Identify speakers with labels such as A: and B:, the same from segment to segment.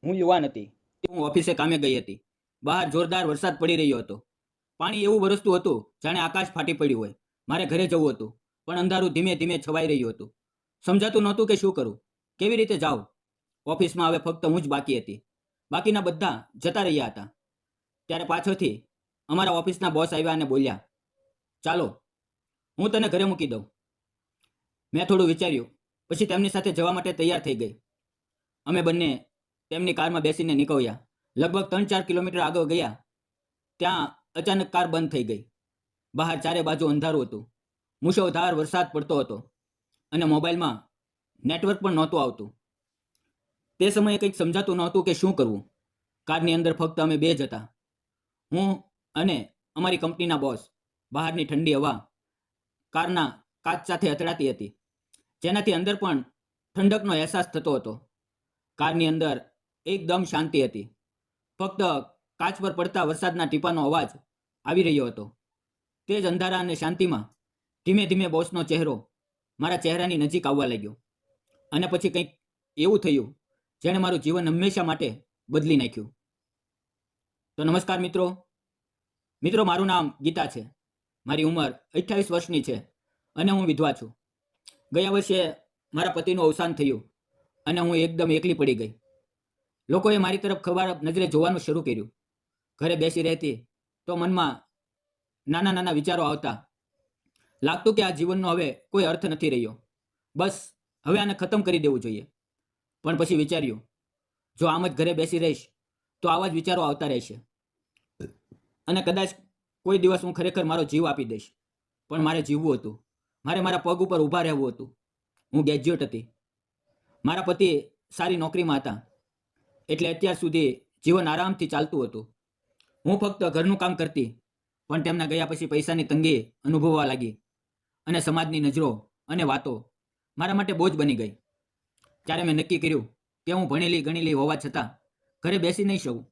A: હું યુવાન હતી. હું ઓફિસે કામે ગઈ હતી. બહાર જોરદાર વરસાદ પડી રહ્યો હતો. પાણી એવું વરસતું હતું જાણે આકાશ ફાટી પડ્યું હોય. મારે ઘરે જવું હતું, પણ અંધારું ધીમે ધીમે છવાઈ રહ્યું હતું. સમજાતું નહોતું કે શું કરું, કેવી રીતે જાઉં. ઓફિસમાં હવે ફક્ત હું જ બાકી હતી. બાકીના બધા જતા રહ્યા હતા. ત્યારે પાછળથી અમારા ઓફિસના બોસ આવ્યા અને બોલ્યા, ચાલો હું તને ઘરે મૂકી દઉં. મેં થોડું વિચાર્યું, પછી તેમની સાથે જવા માટે તૈયાર થઈ ગઈ. અમે બંને તેમની કારમાં બેસીને નીકળ્યા. લગભગ 3-4 કિલોમીટર આગળ ગયા ત્યાં અચાનક કાર બંધ થઈ ગઈ. બહાર ચારે બાજુ અંધારું હતું. મુશળધાર વરસાદ પડતો હતો અને મોબાઈલમાં નેટવર્ક પણ નહોતું આવતું. તે સમયે કંઈક સમજાતું નહોતું કે શું કરવું. કારની અંદર ફક્ત અમે બે જ હતા, હું અને અમારી કંપનીના બોસ. બહારની ઠંડી હવા કારના કાચ સાથે અથડાતી હતી, જેનાથી અંદર પણ ઠંડકનો અહેસાસ થતો હતો. કારની અંદર એકદમ શાંતિ હતી. ફક્ત કાચ પર પડતા વરસાદના ટીપાનો અવાજ આવી રહ્યો હતો. તે જ અંધારા અને શાંતિમાં ધીમે ધીમે બોસનો ચહેરો મારા ચહેરાની નજીક આવવા લાગ્યો. અને પછી કંઈક એવું થયું જેણે મારું જીવન હંમેશા માટે બદલી નાખ્યું. તો નમસ્કાર મિત્રો, મારું નામ ગીતા છે. મારી ઉંમર 28 વર્ષની છે અને હું વિધવા છું. ગયા વર્ષે મારા પતિનું અવસાન થયું અને હું એકદમ એકલી પડી ગઈ. લોકોએ મારી તરફ ખરાબ નજરે જોવાનું શરૂ કર્યું. ઘરે બેસી રહેતી તો મનમાં નાના નાના વિચારો આવતા. લાગતું કે આ જીવનનો હવે કોઈ અર્થ નથી રહ્યો. બસ હવે આને ખતમ કરી દેવું જોઈએ. પણ પછી વિચાર્યું, જો આમ જ ઘરે બેસી રહીશ તો આવા જ વિચારો આવતા રહેશે અને કદાચ કોઈ દિવસ હું ખરેખર મારો જીવ આપી દઈશ. પણ મારે જીવવું હતું. મારે મારા પગ ઉપર ઊભા રહેવું હતું. હું ગ્રેજ્યુએટ હતી. મારા પતિ સારી નોકરીમાં હતા, એટલે અત્યાર સુધી જીવન આરામથી ચાલતું હતું. હું ફક્ત ઘરનું કામ કરતી, પણ તેમના ગયા પછી પૈસાની તંગી અનુભવવા લાગી અને સમાજની નજરો અને વાતો મારા માટે બોજ બની ગઈ. ત્યારે મેં નક્કી કર્યું કે હું ભણેલી ગણેલી હોવા છતાં ઘરે બેસી નહીં શકું.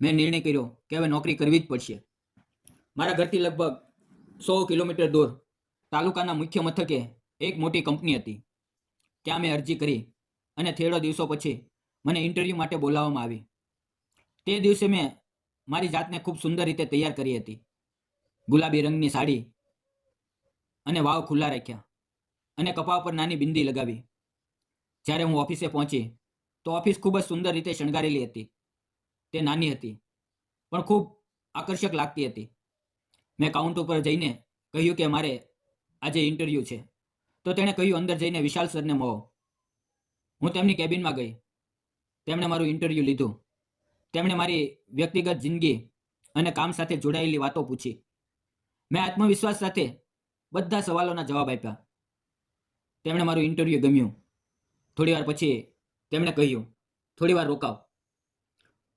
A: મેં નિર્ણય કર્યો કે હવે નોકરી કરવી જ પડશે. મારા ઘરથી લગભગ 100 કિલોમીટર દૂર તાલુકાના મુખ્ય મથકે એક મોટી કંપની હતી. ત્યાં મેં અરજી કરી અને થોડા દિવસો પછી મને ઇન્ટરવ્યૂ માટે બોલાવવામાં આવી. તે દિવસે મેં મારી જાતને ખૂબ સુંદર રીતે તૈયાર કરી હતી. ગુલાબી રંગની સાડી અને વાવ ખુલ્લા રાખ્યા અને કપાળ પર નાની બિંદી લગાવી. જ્યારે હું ઓફિસે પહોંચી તો ઓફિસ ખૂબ જ સુંદર રીતે શણગારેલી હતી. તે નાની હતી પણ ખૂબ આકર્ષક લાગતી હતી. મેં કાઉન્ટર પર જઈને કહ્યું કે મારે આજે ઇન્ટરવ્યૂ છે. તો તેણે કહ્યું, અંદર જઈને વિશાલ સરને મળો. હું તેમની કેબિનમાં ગઈ. તેમણે મારું ઇન્ટરવ્યૂ લીધું. તેમણે મારી વ્યક્તિગત જિંદગી અને કામ સાથે જોડાયેલી વાતો પૂછી. મેં આત્મવિશ્વાસ સાથે બધા સવાલોના જવાબ આપ્યા. તેમણે મારું ઇન્ટરવ્યૂ ગમ્યું. થોડી વાર પછી તેમણે કહ્યું, થોડી વાર રોકાવ,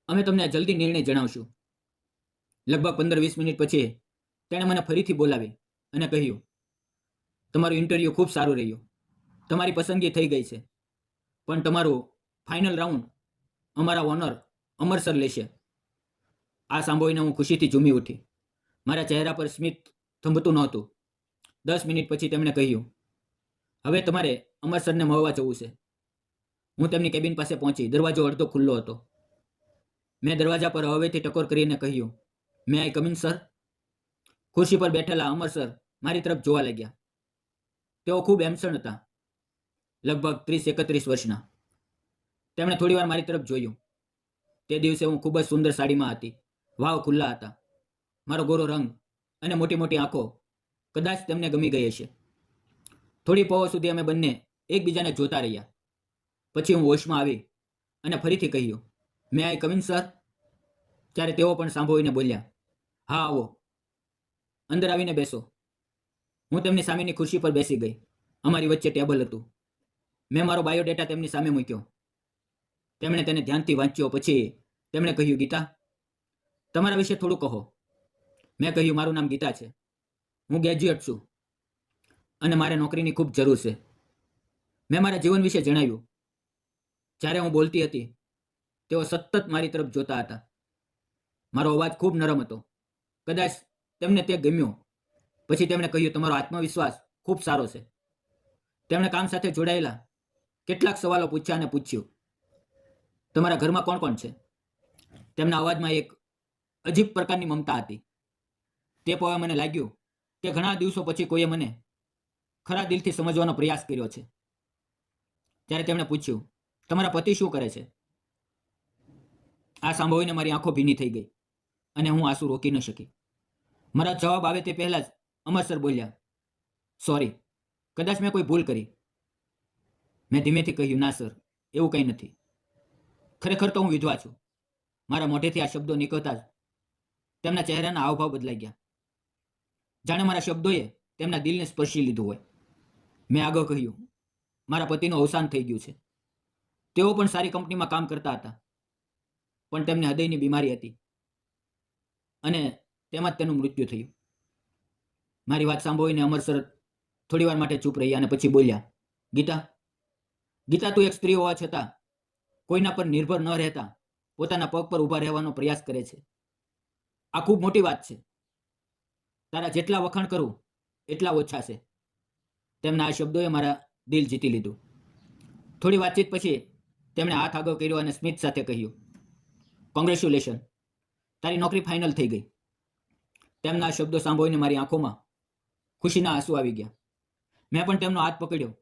A: અમે તમને જલ્દી નિર્ણય જણાવશું. લગભગ 15-20 મિનિટ પછી તેણે મને ફરીથી બોલાવી અને કહ્યું, તમારું ઇન્ટરવ્યૂ ખૂબ સારું રહ્યું. તમારી પસંદગી થઈ ગઈ છે, પણ તમારું ફાઇનલ રાઉન્ડ અમારા ઓનર અમર સર લેશે. આ સાંભળીને હું ખુશીથી ઝૂમી ઉઠી. મારા ચહેરા પર સ્મિત થંભતું નહોતું. 10 મિનિટ પછી તેમણે કહ્યું, હવે તમારે અમર સરને મળવા જવું છે. હું તેમની કેબિન પાસે પહોંચી. દરવાજો અડધો ખુલ્લો હતો. મેં દરવાજા પર હવેથી ટકોર કરીને કહ્યું, મે આઈ કમ ઇન સર? ખુરશી પર બેઠેલા અમર સર મારી તરફ જોવા લાગ્યા. તેઓ ખૂબ એમસણ હતા, લગભગ 30-31 વર્ષના. તેમણે થોડીવાર મારી તરફ જોયું. તે દિવસે હું ખૂબ જ સુંદર સાડીમાં હતી. વાવ ખુલ્લા હતા. મારો ગોરો રંગ અને મોટી મોટી આંખો કદાચ તેમને ગમી ગઈ હશે. થોડી પળો સુધી અમે બંને એકબીજાને જોતા રહ્યા. પછી હું હોશમાં આવી અને ફરીથી કહ્યું, મે આઈ કમ ઇન સર? ત્યારે તેઓ પણ સાંભળીને બોલ્યા, હા આવો, અંદર આવીને બેસો. હું તેમની સામેની ખુરશી પર બેસી ગઈ. અમારી વચ્ચે ટેબલ હતું. મેં મારો બાયોડેટા તેમની સામે મૂક્યો. તેમણે તેને ધ્યાનથી વાંચ્યો. પછી તેમણે કહ્યું, ગીતા, તમારા વિશે થોડું કહો. મેં કહ્યું, મારું નામ ગીતા છે. હું ગ્રેજ્યુએટ છું અને મારે નોકરીની ખૂબ જરૂર છે. મેં મારા જીવન વિશે જણાવ્યું. જ્યારે હું બોલતી હતી તેઓ સતત મારી તરફ જોતા હતા. મારો અવાજ ખૂબ નરમ હતો. કદાચ તેમને તે ગમ્યો. પછી તેમણે કહ્યું, તમારો આત્મવિશ્વાસ ખૂબ સારો છે. તેમણે કામ સાથે જોડાયેલા કેટલાક સવાલો પૂછ્યા અને પૂછ્યું, તમારા ઘરમાં કોણ કોણ છે? તેમના અવાજમાં એક અજીબ પ્રકારની મમતા હતી. તે પવે મને લાગ્યું કે ઘણા દિવસો પછી કોઈએ મને ખરા દિલથી સમજવાનો પ્રયાસ કર્યો છે. ત્યારે તેમણે પૂછ્યું, તમારા પતિ શું કરે છે? આ સાંભળીને મારી આંખો ભીની થઈ ગઈ અને હું આંસુ રોકી ન શકી. મારા જવાબ આવે તે પહેલા જ અમર સર બોલ્યા, સોરી, કદાચ મેં કોઈ ભૂલ કરી. મેં ધીમેથી કહ્યું, ના સર, એવું કંઈ નથી. ખરેખર તો હું વિધવા છું. મારા મોઢેથી આ શબ્દો નીકળતા જ તેમના ચહેરાના હાવભાવ બદલાઈ ગયા, જાણે મારા શબ્દોએ તેમના દિલને સ્પર્શી લીધું હોય. મેં આગળ કહ્યું, મારા પતિનું અવસાન થઈ ગયું છે. તેઓ પણ સારી કંપનીમાં કામ કરતા હતા, પણ તેમને હૃદયની બીમારી હતી અને તેમાં જ તેનું મૃત્યુ થયું. મારી વાત સાંભળીને અમર સર થોડી વાર માટે ચૂપ રહ્યા અને પછી બોલ્યા, ગીતા, ગીતા, તું એક સ્ત્રી હોવા છતાં કોઈના પર નિર્ભર ન રહેતા પોતાના પગ પર ઊભા રહેવાનો પ્રયાસ કરે છે. આ ખૂબ મોટી વાત છે. તારા જેટલા વખાણ કરું એટલા ઓછા છે. તેમના આ શબ્દોએ મારા દિલ જીતી લીધું. થોડી વાતચીત પછી તેમણે હાથ આગળ કર્યો અને સ્મિત સાથે કહ્યું, કોંગ્રેચ્યુલેશન, તારી નોકરી ફાઇનલ થઈ ગઈ. તેમના આ શબ્દો સાંભળીને મારી આંખોમાં ખુશીના આંસુ આવી ગયા. મેં પણ તેમનો હાથ પકડ્યો.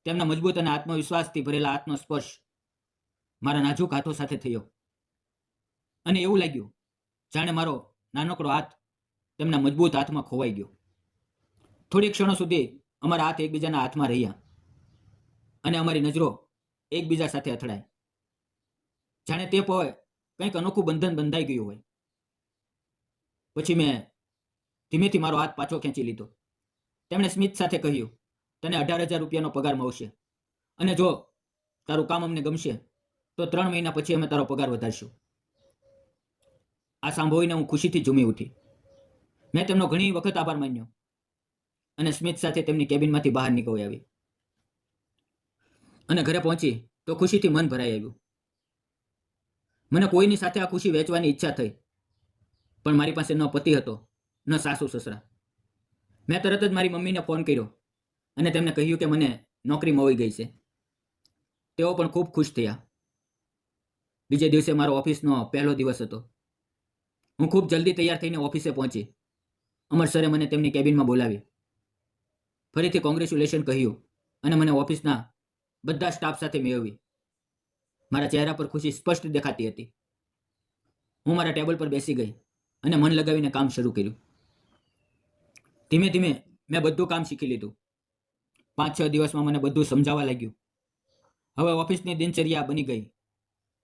A: તેમના મજબૂત અને આત્મવિશ્વાસથી ભરેલા હાથનો સ્પર્શ મારા નાજુક હાથો સાથે થયો અને એવું લાગ્યું જાણે મારો નાનકડો હાથ તેમના મજબૂત હાથમાં ખોવાઈ ગયો. થોડી ક્ષણો સુધી અમારા હાથ એકબીજાના હાથમાં રહ્યા અને અમારી નજરો એકબીજા સાથે અથડાઈ, જાણે તે પવે કંઈક અનોખું બંધન બંધાઈ ગયું હોય. પછી મેં ધીમેથી મારો હાથ પાછો ખેંચી લીધો. તેમણે સ્મિત સાથે કહ્યું, તને 18,000 રૂપિયાનો પગાર મળશે અને જો તારું કામ અમને ગમશે તો 3 મહિના પછી અમે તારો પગાર વધારશું. આ સાંભળીને હું ખુશીથી ઝૂમી ઉઠી. મેં તેમનો ઘણી વખત આભાર માન્યો અને સ્મિત સાથે તેમની કેબિનમાંથી બહાર નીકળી આવી અને ઘરે પહોંચી તો ખુશીથી મન ભરાઈ આવ્યું. મને કોઈની સાથે આ ખુશી વહેંચવાની ઈચ્છા થઈ, પણ મારી પાસે ન પતિ હતો ન સાસુ સસરા. મેં તરત જ મારી મમ્મીને ફોન કર્યો અને તેમને કહ્યું કે મને નોકરી મળી ગઈ છે. તેઓ પણ ખૂબ ખુશ થયા. બીજે દિવસે મારો ઓફિસનો પહેલો દિવસ હતો. હું ખૂબ જલ્દી તૈયાર થઈને ઓફિસે પહોંચી. અમર સરે મને તેમની કેબિનમાં બોલાવી, ફરીથી કોંગ્રેચ્યુલેશન કહ્યું અને મને ઓફિસના બધા સ્ટાફ સાથે મેળવી. મારા ચહેરા પર ખુશી સ્પષ્ટ દેખાતી હતી. હું મારા ટેબલ પર બેસી ગઈ અને મન લગાવીને કામ શરૂ કર્યું. ધીમે ધીમે મેં બધું કામ શીખી લીધું. 5-6 દિવસમાં મને બધું સમજાવવા લાગ્યું. હવે ઓફિસની દિનચર્યા બની ગઈ.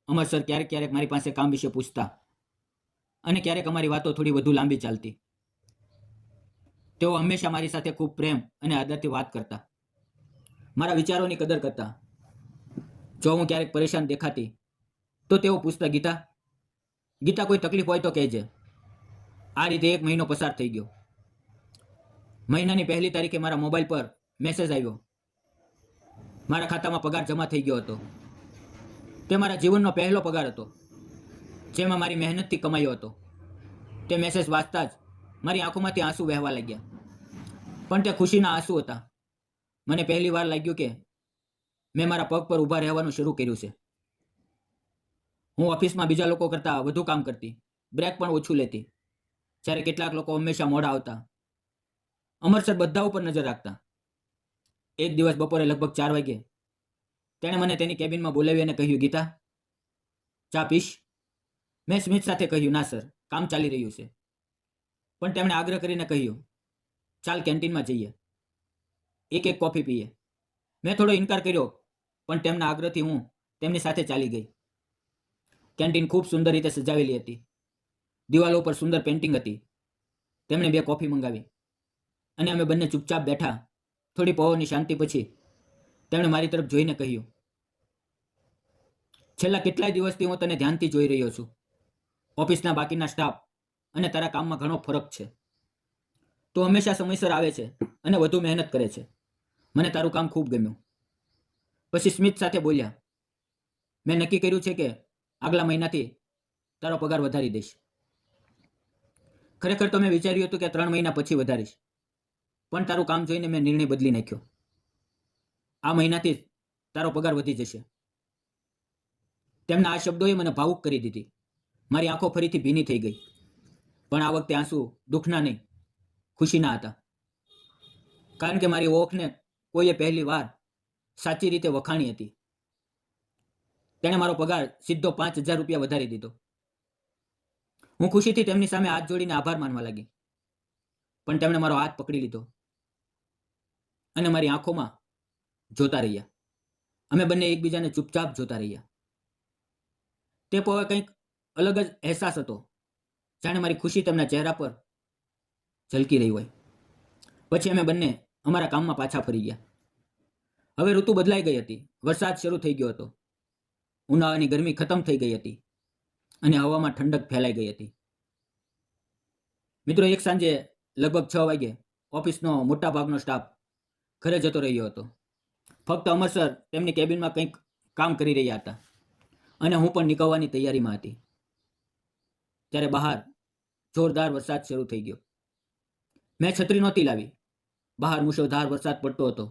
A: અમર સર ક્યારેક ક્યારેક મારી પાસે કામ વિશે પૂછતા અને ક્યારેક અમારી વાતો થોડી વધુ લાંબી ચાલતી. તેઓ હંમેશા મારી સાથે ખૂબ પ્રેમ અને આદરથી વાત કરતા, મારા વિચારોની કદર કરતા. જો હું ક્યારેક પરેશાન દેખાતી તો તેઓ પૂછતા, ગીતા, ગીતા, કોઈ તકલીફ હોય તો કહેજે. આ રીતે 1 મહિનો પસાર થઈ ગયો. મહિનાની પહેલી તારીખે મારા મોબાઈલ પર મેસેજ આવ્યો. મારા ખાતામાં પગાર જમા થઈ ગયો હતો. તે મારા જીવનનો પહેલો પગાર હતો, જેમાં મારી મહેનતથી કમાયો હતો. તે મેસેજ વાંચતા જ મારી આંખોમાંથી આંસુ વહેવા લાગ્યા, પણ તે ખુશીના આંસુ હતા. મને પહેલી વાર લાગ્યું કે મેં મારા પગ પર ઊભા રહેવાનું શરૂ કર્યું છે. હું ઓફિસમાં બીજા લોકો કરતાં વધુ કામ કરતી, બ્રેક પણ ઓછું લેતી. જ્યારે કેટલાક લોકો હંમેશા મોડા આવતા. અમર સર બધા ઉપર નજર રાખતા. એક દિવસ બપોરે લગભગ 4 વાગ્યે તેણે મને તેની કેબિનમાં બોલાવી અને કહ્યું, ગીતા, ચા પીશ? મેં સ્મિત સાથે કહ્યું, ના સર, કામ ચાલી રહ્યું છે. પણ તેમણે આગ્રહ કરીને કહ્યું, ચાલ કેન્ટીનમાં જઈએ, એક કોફી પીએ. મેં થોડો ઇનકાર કર્યો, પણ તેમના આગ્રહથી હું તેમની સાથે ચાલી ગઈ. કેન્ટીન ખૂબ સુંદર રીતે સજાવેલી હતી. દિવાલો પર સુંદર પેઇન્ટિંગ હતી. તેમણે 2 કોફી મંગાવી અને અમે બંને ચૂપચાપ બેઠા. થોડી પહોરની શાંતિ પછી તેમણે મારી તરફ જોઈને કહ્યું, છેલ્લા કેટલાય દિવસથી હું તને ધ્યાનથી જોઈ રહ્યો છું. ઓફિસના બાકીના સ્ટાફ અને તારા કામમાં ઘણો ફરક છે. તું હંમેશા સમયસર આવે છે અને વધુ મહેનત કરે છે. મને તારું કામ ખૂબ ગમ્યું. પછી સ્મિત સાથે બોલ્યા, મેં નક્કી કર્યું છે કે આગલા મહિનાથી તારો પગાર વધારી દઈશ. ખરેખર તો મેં વિચાર્યું હતું કે 3 મહિના પછી વધારીશ, પણ તારું કામ જોઈને મેં નિર્ણય બદલી નાખ્યો. આ મહિનાથી જ તારો પગાર વધી જશે. તેમના આ શબ્દોએ મને ભાવુક કરી દીધી. મારી આંખો ફરીથી ભીની થઈ ગઈ. પણ આ વખતે આંસુ દુઃખના નહીં, ખુશીના હતા. કારણ કે મારી ઓખને કોઈએ પહેલી વાર સાચી રીતે વખાણી હતી. તેણે મારો પગાર સીધો 5,000 રૂપિયા વધારી દીધો. હું ખુશીથી તેમની સામે હાથ જોડીને આભાર માનવા લાગી. પણ તેમણે મારો હાથ પકડી લીધો અને મારી આંખોમાં જોતા રહ્યા. અમે બંને એકબીજાને ચૂપચાપ જોતા રહ્યા. તે પવે કંઈક અલગ જ અહેસાસ હતો, જાણે મારી ખુશી તેમના ચહેરા પર ઝલકી રહી હોય. પછી અમે બંને અમારા કામમાં પાછા ફરી ગયા. હવે ઋતુ બદલાઈ ગઈ હતી. વરસાદ શરૂ થઈ ગયો હતો. ઉનાળાની ગરમી ખતમ થઈ ગઈ હતી અને હવામાં ઠંડક ફેલાઈ ગઈ હતી. મિત્રો, એક સાંજે લગભગ 6 વાગે ઓફિસનો મોટા ભાગનો સ્ટાફ ઘરે જતો રહ્યો હતો. ફક્ત અમર સર તેમની કેબિનમાં કંઈક કામ કરી રહ્યા હતા અને હું પણ નીકળવાની તૈયારીમાં હતી. ત્યારે બહાર જોરદાર વરસાદ શરૂ થઈ ગયો. મેં છત્રી નહોતી લાવી. બહાર મુશળધાર વરસાદ પડતો હતો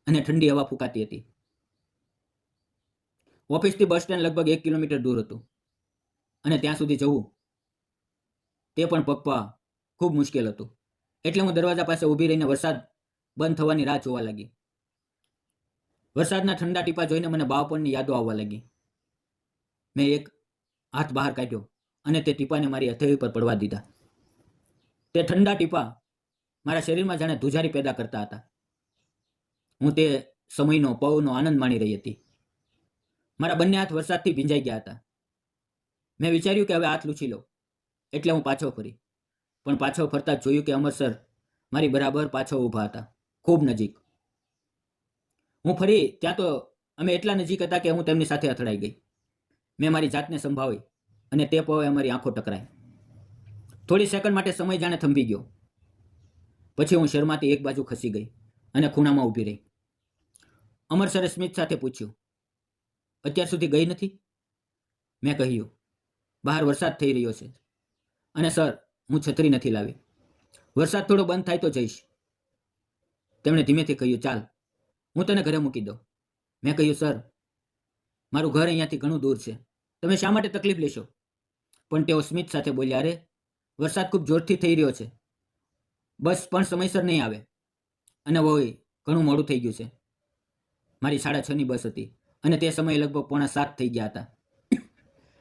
A: અને ઠંડી હવા ફૂંકાતી હતી. ઓફિસથી બસ સ્ટેન્ડ લગભગ 1 કિલોમીટર દૂર હતું અને ત્યાં સુધી જવું તે પણ પગપાળા ખૂબ મુશ્કેલ હતું. એટલે હું દરવાજા પાસે ઊભી રહીને વરસાદ બંધ થવાની રાહ જોવા લાગી. વરસાદના ઠંડા ટીપા જોઈને મને બાળપણની યાદો આવવા લાગી. મેં એક હાથ બહાર કાઢ્યો અને તે ટીપાને મારી હથેળી પર પડવા દીધા. તે ઠંડા ટીપા મારા શરીરમાં જાણે ધુજારી પેદા કરતા હતા. હું તે સમયનો પવનનો આનંદ માણી રહી હતી. મારા બંને હાથ વરસાદથી ભીંજાઈ ગયા હતા. મેં વિચાર્યું કે હવે હાથ લૂછી લો. એટલે હું પાછો ફરી. પણ પાછો ફરતા જોયું કે અમર સર મારી બરાબર પાછળ ઊભા હતા, ખૂબ નજીક. હું ફરી ત્યાં તો અમે એટલા નજીક હતા કે હું તેમની સાથે અથડાઈ ગઈ. મેં મારી જાતને સંભાળી અને તે પવે અમારી આંખો ટકરાઈ. થોડી સેકન્ડ માટે સમય જાણે થંભી ગયો. પછી હું શરમાથી એક બાજુ ખસી ગઈ અને ખૂણામાં ઊભી રહી. અમર સરે સ્મિત સાથે પૂછ્યું, અત્યાર સુધી ગઈ નથી? મેં કહ્યું, બહાર વરસાદ થઈ રહ્યો છે અને સર, હું છત્રી નથી લાવી. વરસાદ થોડો બંધ થાય તો જઈશ. તેમણે ધીમેથી કહ્યું, ચાલ, હું તને ઘરે મૂકી દઉં. મેં કહ્યું, સર, મારું ઘર અહીંયાથી ઘણું દૂર છે. તમે શા માટે તકલીફ લેશો? પણ તેઓ સ્મિત સાથે બોલ્યા, અરે, વરસાદ ખૂબ જોરથી થઈ રહ્યો છે. બસ પણ સમયસર નહીં આવે અને વહી ઘણું મોડું થઈ ગયું છે. મારી 6:30ની બસ હતી અને તે સમયે લગભગ 6:45 થઈ ગયા હતા.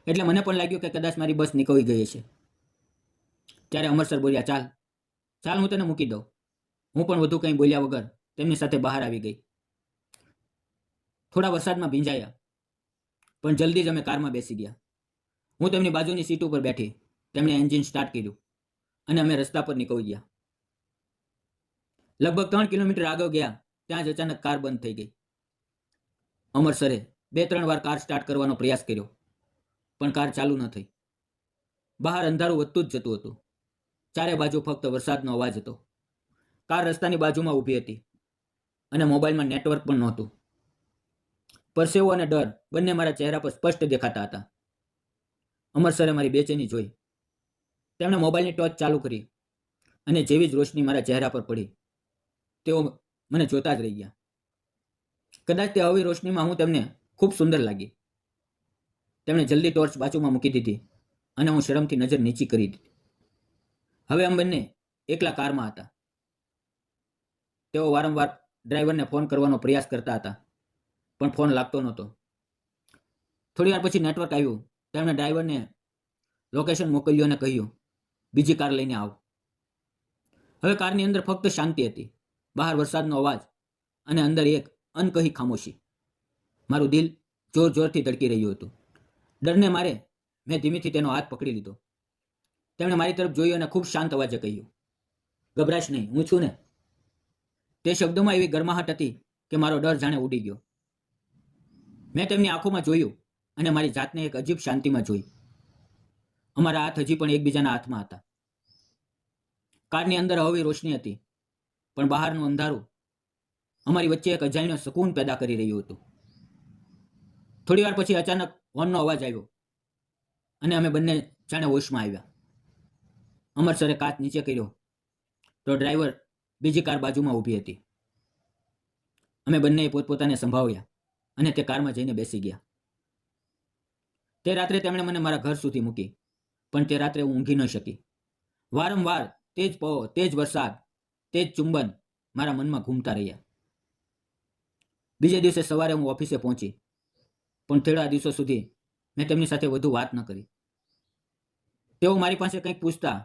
A: એટલે મને પણ લાગ્યું કે કદાચ મારી બસ નીકળી ગઈ છે. ત્યારે અમર સર બોલ્યા, ચાલ ચાલ, હું તને મૂકી દઉં. હું પણ વધુ કંઈ બોલ્યા વગર તેમની સાથે બહાર આવી ગઈ. થોડા વરસાદમાં ભીંજાયા, પણ જલ્દી જ અમે કારમાં બેસી ગયા. હું તેમની બાજુની સીટ ઉપર બેઠી. તેમણે એન્જિન સ્ટાર્ટ કર્યું અને અમે રસ્તા પર નીકળી ગયા. લગભગ 3 કિલોમીટર આગળ ગયા ત્યાં જ અચાનક કાર બંધ થઈ ગઈ. અમર સરે 2-3 વાર કાર સ્ટાર્ટ કરવાનો પ્રયાસ કર્યો, પણ કાર ચાલુ ન થઈ. બહાર અંધારું વધતું જ જતું હતું. ચારે બાજુ ફક્ત વરસાદનો અવાજ હતો. કાર રસ્તાની બાજુમાં ઊભી હતી અને મોબાઈલમાં નેટવર્ક પણ નહોતું. પરસેવો અને ડર બંને મારા ચહેરા પર સ્પષ્ટ દેખાતા હતા. અમર સરે મારી બેચેની જોઈ. તેમણે મોબાઈલની ટોર્ચ ચાલુ કરી અને જેવી જ રોશની મારા ચહેરા પર પડી, તેઓ મને જોતા જ રહી ગયા. કદાચ તે આવી રોશનીમાં હું તેમને ખૂબ સુંદર લાગી. તેમણે જલ્દી ટોર્ચ બાજુમાં મૂકી દીધી અને હું શરમથી નજર નીચી કરી દીધી. હવે અમે બંને એકલા કારમાં હતા. તેઓ વારંવાર ડ્રાઈવરને ફોન કરવાનો પ્રયાસ કરતા હતા, પણ ફોન લાગતો નહોતો. થોડી વાર પછી નેટવર્ક આવ્યું. તેમણે ડ્રાઈવરને લોકેશન મોકલ્યું અને કહ્યું, બીજી કાર લઈને આવ. હવે કારની અંદર ફક્ત શાંતિ હતી. બહાર વરસાદનો અવાજ અને અંદર એક અનકહી ખામોશી. મારું દિલ જોર જોરથી ધડકી રહ્યું હતું. ડરને મારે મેં ધીમેથી તેનો હાથ પકડી લીધો. તેમણે મારી તરફ જોયું અને ખૂબ શાંત અવાજે કહ્યું, ગભરાશ નહીં, હું છું ને. તે શબ્દોમાં એવી ગરમાહટ હતી કે મારો ડર જાણે ઉડી ગયો. મેં તેમની આંખોમાં જોયું અને મારી જાતને એક અજીબ શાંતિમાં જોઈ. અમારા હાથ હજી પણ એકબીજાના હાથમાં હતા. કારની અંદર હળવી રોશની હતી, પણ બહારનું અંધારું અમારી વચ્ચે એક અજાણ્યો સુકૂન પેદા કરી રહ્યું હતું. થોડી વાર પછી અચાનક હોર્નનો અવાજ આવ્યો અને અમે બંને જાણે હોશમાં આવ્યા. અમર સરે કાચ નીચે કર્યો તો ડ્રાઈવર બીજી કાર બાજુમાં ઊભી હતી. અમે બંનેએ પોતપોતાને સંભાળ્યા અને તે કારમાં જઈને બેસી ગયા. તે રાત્રે તેમણે મને મારા ઘર સુધી મૂકી, પણ તે રાત્રે હું ઊંઘી ન શકી. વારંવાર તે જ પવો, તે જ વરસાદ, તે જ ચુંબન મારા મનમાં ઘૂમતા રહ્યા. બીજે દિવસે સવારે હું ઓફિસે પહોંચી, પણ થોડા દિવસો સુધી મેં તેમની સાથે વધુ વાત ન કરી. તેઓ મારી પાસે કંઈક પૂછતા,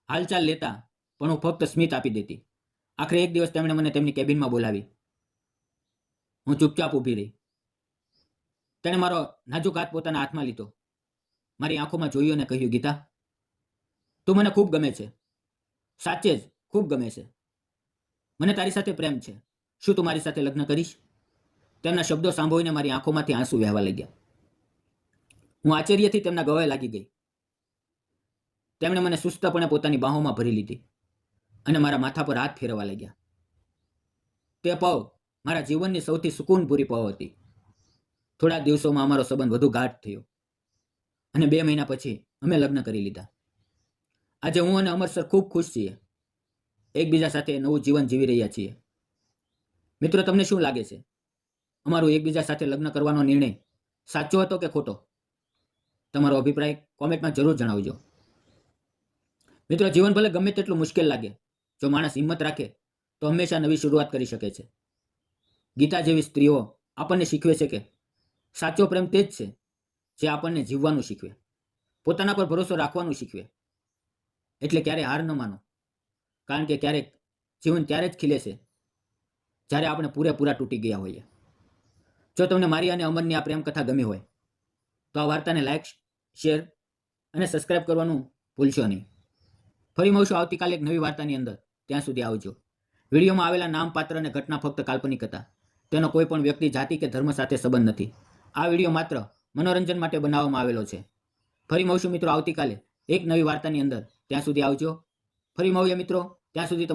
A: હાલચાલ લેતા, પણ હું ફક્ત સ્મિત આપી દેતી. આખરે એક દિવસ તેમણે મને તેમની કેબિનમાં બોલાવી. હું ચૂપચાપ ઊભી રહી. તેણે મારો નાજુક હાથ પોતાના હાથમાં લીધો, મારી આંખોમાં જોયું અને કહ્યું, ગીતા, તું મને ખૂબ ગમે છે, સાચે જ ખૂબ ગમે છે. મને તારી સાથે પ્રેમ છે. શું તું મારી સાથે લગ્ન કરીશ? તેમના શબ્દો સાંભળીને મારી આંખોમાંથી આંસુ વહેવા લાગ્યા. હું આશ્ચર્યથી તેમના ગળે લાગી ગઈ. તેમણે મને સુસ્તપણે પોતાની બાહોમાં ભરી લીધી અને મારા માથા પર હાથ ફેરવવા લાગ્યા. તે પળ મારા જીવનની સૌથી સુકૂનભરી પળ હતી. થોડા દિવસોમાં અમારો સંબંધ વધુ ગાઢ થયો અને 2 મહિના પછી અમે લગ્ન કરી લીધા. આજે હું અને અમર સર ખૂબ ખુશ છીએ. એકબીજા સાથે નવું જીવન જીવી રહ્યા છીએ. મિત્રો, તમને શું લાગે છે? અમારું એકબીજા સાથે લગ્ન કરવાનો નિર્ણય સાચો હતો કે ખોટો? તમારો અભિપ્રાય કોમેન્ટમાં જરૂર જણાવજો. મિત્રો, જીવન ભલે ગમે તેટલું મુશ્કેલ લાગે, જો માણસ હિંમત રાખે તો હંમેશા નવી શરૂઆત કરી શકે છે. ગીતા જેવી સ્ત્રીઓ આપણને શીખવે છે કે સાચો પ્રેમ તે જ છે જે આપણને જીવવાનું શીખવે, પોતાના પર ભરોસો રાખવાનું શીખવે. એટલે ક્યારેય હાર ન માનો, કારણ કે ક્યારેક જીવન ત્યારે જ ખીલે છે જ્યારે આપણે પૂરેપૂરા તૂટી ગયા હોઈએ. જો તમને મારી અને અમરની આ પ્રેમ કથા ગમી હોય તો આ વાર્તાને લાઈક, શેર અને સબસ્ક્રાઇબ કરવાનું ભૂલશો નહીં. ફરી મળશું આવતીકાલે એક નવી વાર્તાની અંદર. ત્યાં સુધી આવજો. વિડીયોમાં આવેલા નામ, પાત્ર અને ઘટના ફક્ત કાલ્પનિક હતા. તેનો કોઈ પણ વ્યક્તિ, જાતિ કે ધર્મ સાથે સંબંધ નથી. આ વિડીયો માત્ર મનોરંજન માટે બનાવવામાં આવેલો છે. ફરી મળશું મિત્રો આવતીકાલે એક નવી વાર્તાની અંદર. ત્યાં સુધી આવજો. ફરી મળીએ મિત્રો. ત્યાં સુધી તમારો